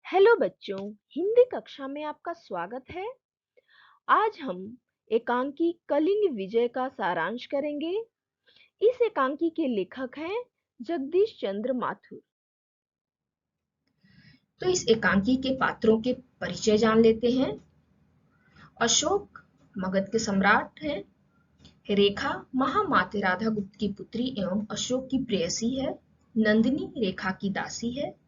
Hello बच्चों, हिंदी कक्षा में आपका स्वागत है। आज हम एकांकी कलिंग विजय का सारांश करेंगे। इस एकांकी के लेखक हैं जगदीश चंद्र माथुर। तो इस एकांकी के पात्रों के परिचय जान लेते हैं। अशोक मगध के सम्राट हैं। रेखा महामाते राधा गुप्त की पुत्री एवं अशोक की प्रेयसी है। नंदिनी रेखा की दासी है।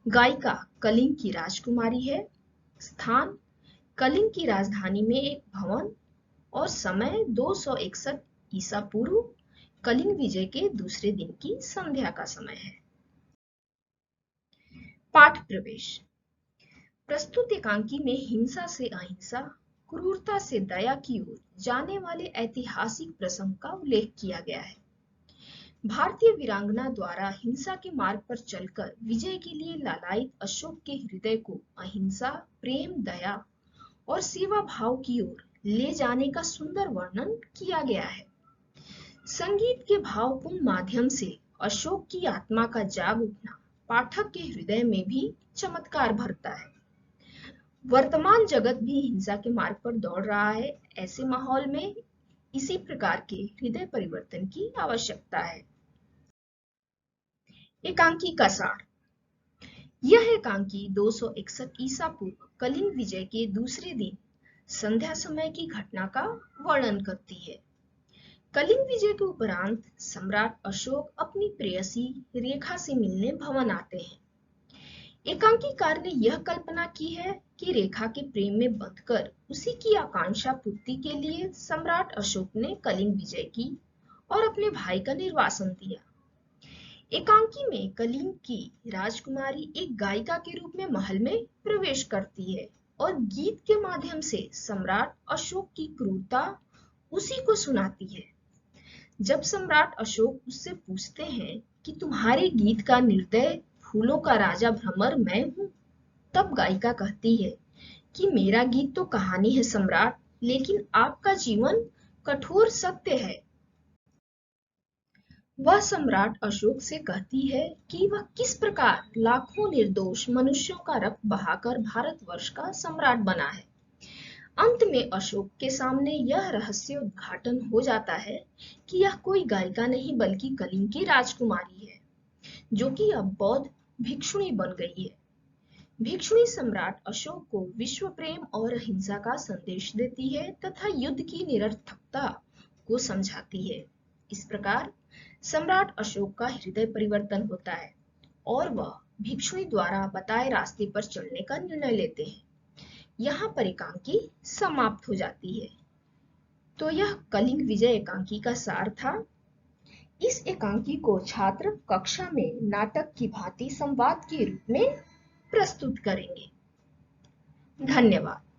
गायिका कलिंग की राजकुमारी है। स्थान कलिंग की राजधानी में एक भवन और समय 261 ईसा पूर्व कलिंग विजय के दूसरे दिन की संध्या का समय है। पाठ प्रवेश। प्रस्तुत एकांकी में हिंसा से अहिंसा, क्रूरता से दया की ओर जाने वाले ऐतिहासिक प्रसंग का उल्लेख किया गया है। भारतीय वीरांगना द्वारा हिंसा के मार्ग पर चलकर विजय के लिए लालायित अशोक के हृदय को अहिंसा, प्रेम, दया और सेवा भाव की ओर ले जाने का सुंदर वर्णन किया गया है। संगीत के भावपूर्ण माध्यम से अशोक की आत्मा का जाग उठना पाठक के हृदय में भी चमत्कार भरता है। वर्तमान जगत भी हिंसा के मार्ग पर दौड़ रहा है। ऐसे माहौल में इसी प्रकार के हृदय परिवर्तन की आवश्यकता है। एकांकी का सार। यह एकांकी 261 ईसा पूर्व कलिंग विजय के दूसरे दिन संध्या समय की घटना का वर्णन करती है। कलिंग विजय के उपरांत सम्राट अशोक अपनी प्रेयसी रेखा से मिलने भवन आते हैं। एकांकीकार ने यह कल्पना की है कि रेखा के प्रेम में बंधकर उसी की आकांक्षा पूर्ति के लिए सम्राट अशोक ने कलिंग विजय की और अपने भाई का निर्वासन दिया। एकांकी में कलिंग की राजकुमारी एक गायिका के रूप में महल में प्रवेश करती है और गीत के माध्यम से सम्राट अशोक की क्रूरता उसी को सुनाती है। जब सम्राट अशोक उससे पूछते हैं कि तुम्हारे गीत का निर्दय फूलों का राजा भ्रमर मैं हूं, तब गायिका कहती है कि मेरा गीत तो कहानी है सम्राट, लेकिन आपका जीवन कठोर सत्य है। वह सम्राट अशोक से कहती है कि वह किस प्रकार लाखों निर्दोष मनुष्यों का रक्त बहाकर भारतवर्ष का सम्राट बना है। अंत में अशोक के सामने यह रहस्य उद्घाटन हो जाता है कि यह कोई गायिका नहीं बल्कि कलिंग की राजकुमारी है, जो कि अब बौद्ध भिक्षुणी बन गई है। भिक्षुणी सम्राट अशोक को विश्व प्रेम और अहिंसा का संदेश देती है तथा युद्ध की निरर्थकता को समझाती है। इस प्रकार सम्राट अशोक का हृदय परिवर्तन होता है और वह भिक्षुणी द्वारा बताए रास्ते पर चलने का निर्णय लेते हैं। यहाँ पर एकांकी समाप्त हो जाती है। तो यह कलिंग विजय एकांकी का सार था। इस एकांकी को छात्र कक्षा में नाटक की भांति संवाद के रूप में प्रस्तुत करेंगे। धन्यवाद।